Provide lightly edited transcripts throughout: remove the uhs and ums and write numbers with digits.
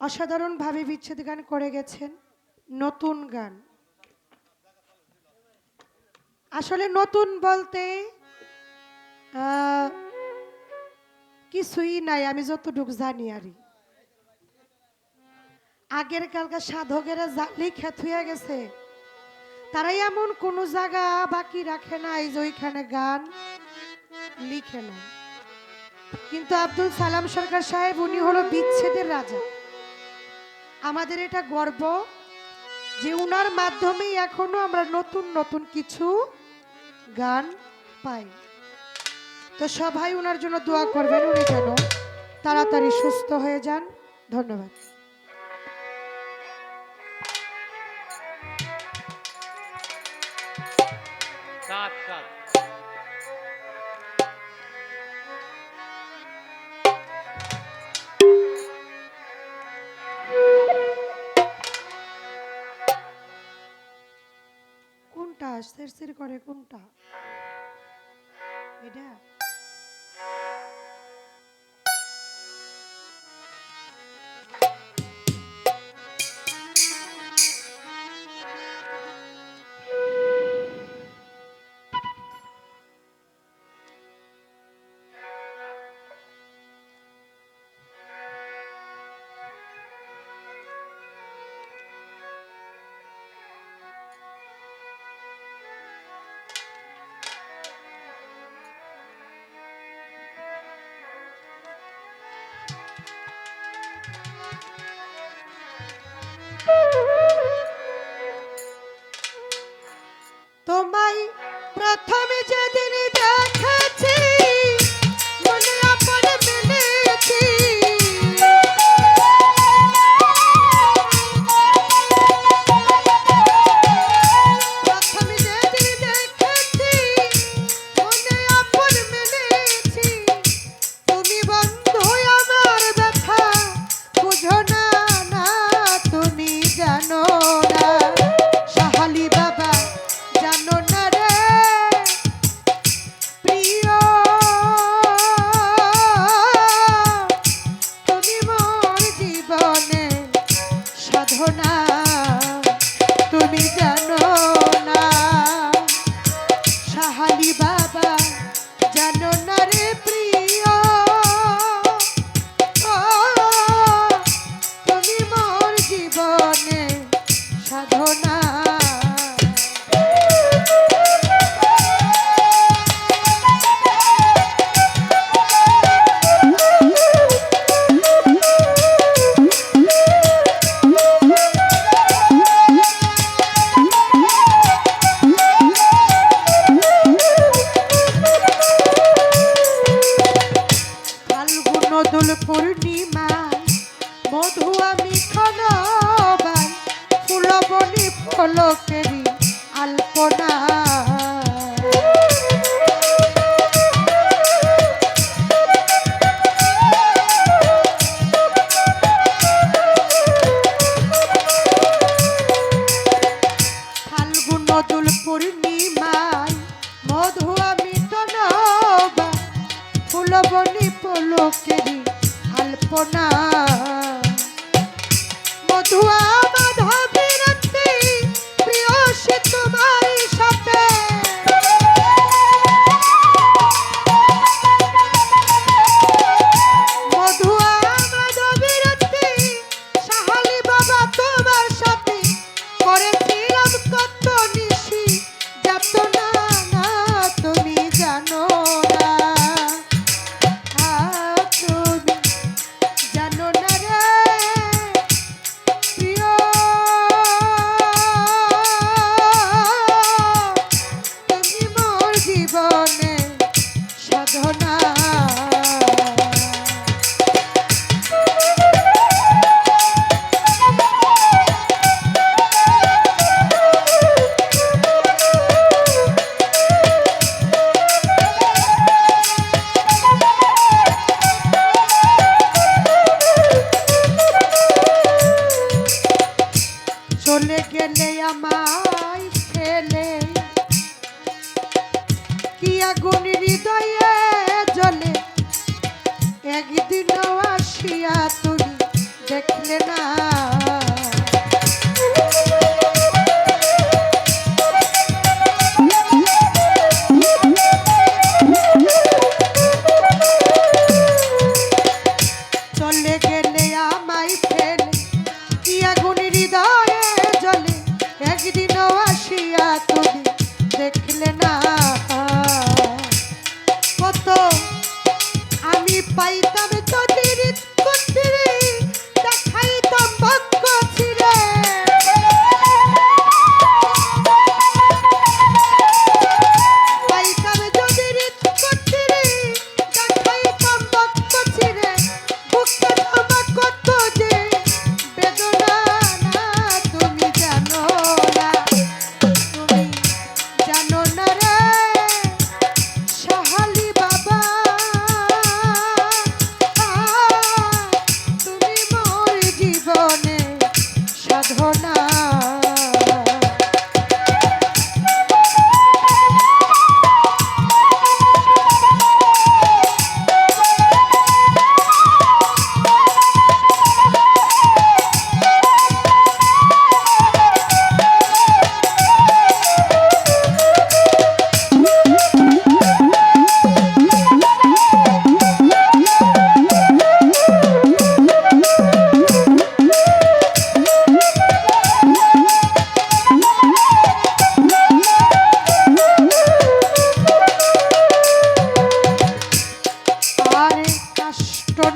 অসাধারণভাবে বিচ্ছেদ গান করে গেছেন। নতুন গান, আসলে নতুন বলতে আহ, কিছুই নাই, আমি যতটুকু জানি আরই। আগের কালকার সাধকেরা জালি খ্যাত হয়ে গেছে, তারাই এমন কোনো জায়গা বাকি রাখে নাই যে ওইখানে গান লিখে না। কিন্তু আব্দুল সালাম সরকার সাহেব উনি হলো বিচ্ছেদের রাজা। আমাদের এটা গর্ব যে উনার মাধ্যমেই এখনো আমরা নতুন নতুন কিছু গান পাই। তো সবাই উনার জন্য দোয়া করবেন, উনি যেন তাড়াতাড়ি সুস্থ হয়ে যান। ধন্যবাদ। কাট কাট কোনটা সেরসের করে, কোনটা এটা? তোমায় প্রথমে যেদিন দেখেছি মনে আপন মেলেছি, প্রথমে যেদিন দেখেছি মনে আপন মেলেছি, তুমি বন্ধু আমার ব্যথা বুঝো না, না তুমি জানো না, সাহালি বাবা জানো না রে প্রিয়, তুমি মোর জীবনে সাধনা, তুমি জানো না, সাহালি বাবা জানো না রে প্রিয়, ও, তুমি মোর জীবনে সাধনা। নদুল পূর্ণিমায় মধু আমি খনবাই ফুলবনি ফলকেরি আলপনা, ফাল্গুন নদুল পূর্ণিমায় মধু আমি খনবাই ফুলবনি পলকেরি আলপনা, মধুয়া মাধবীর প্রিয় সে তোমার সাথে, মধুয়া মাধবীর সাহালি বাবা তোমার সাথে করেছিলাম কত নিশি যাত না, না তুমি জানো না, তুমি জানো না রে প্রিয়, তুমি মোর জীবনে সাধনা। চলে গেলে আমায় ফেলে কি আগুন হৃদয়ে জ্বলে, একদিনও আসিয়া তুমি দেখলে না ফেলে আমায় ফেলে কি আগুন হৃদয়ে জ্বলে একদিনও আসিয়া তুমি দেখলে না কত আমি পাইতাম যদি হৃৎকুটিরে দেখাইতাম বক্ষ ছিঁড়ে পাইতাম যদি হৃৎকুটিরে দেখাইতাম বক্ষ ছিঁড়ে বুকে তোমা কত যে বেদনা না তুমি জানো না তুমি জানো না রে সাহালি বাবা তুমি মোর জীবনে সাধনা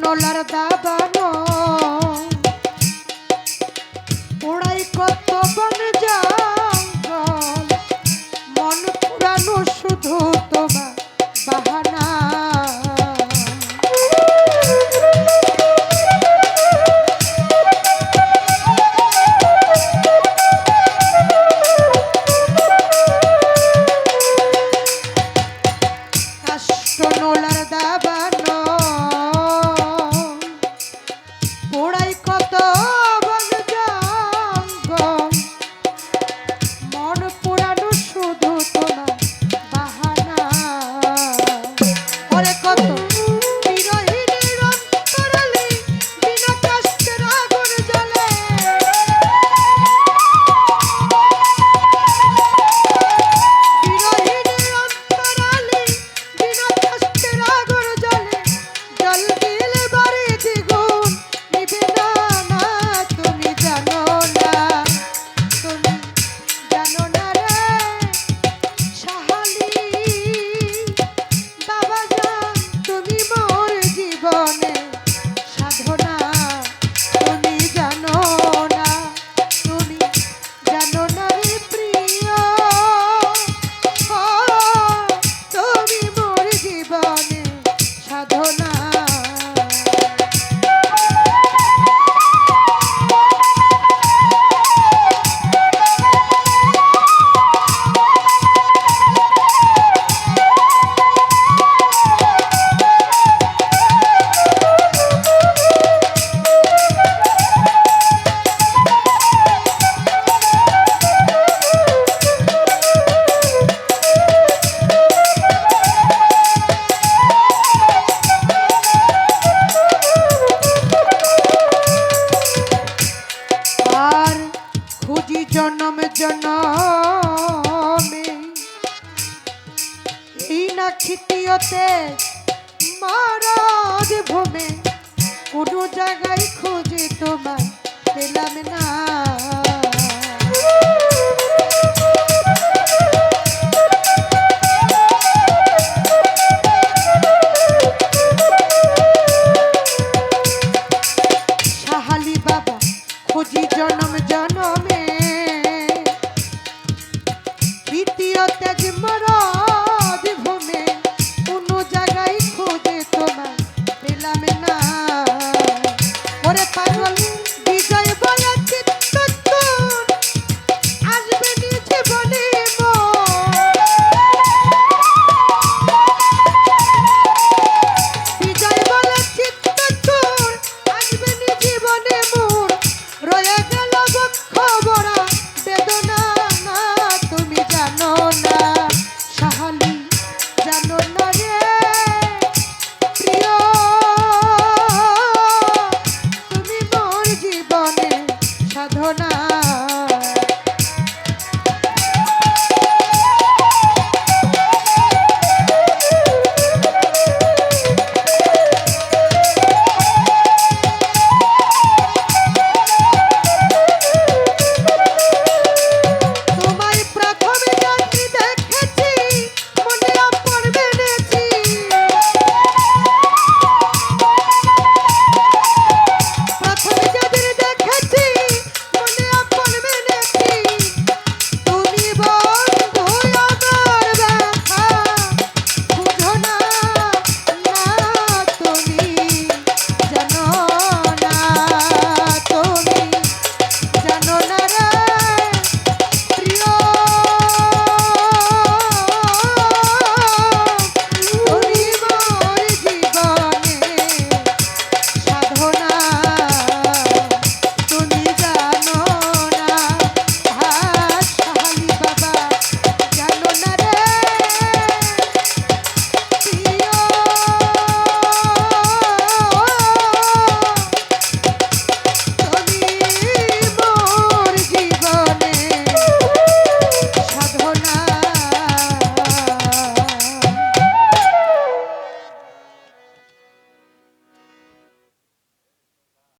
নলার দাবানো ওড়াই কত বন জঙ্গল মন পুরানো শুধু তোমার বাহানা কাষ্ট নলার দাবানো জনম জনমে এই না খিতিয়তে মহারাজ ভূমে কোনো জায়গায় খুঁজে তোমায় পেলাম না সাহালি বাবা খুঁজি জনম জনমে দ্বিতীয় তেজ মরদ ভূমে কোনো জায়গায় খুঁজে তোমায় পেলাম না ওরে পাগল বিজয় বলে চিত্তচূর আসবে নিচে বলে বিজয় বলে চিত্তচূর আসবে নিচে বলে মোর রয়ে গেল বক্ষ বড়া বেদনা না তুমি জানো না সাহালি জানো না রে প্রিয় তুমি মোর জীবনে সাধনা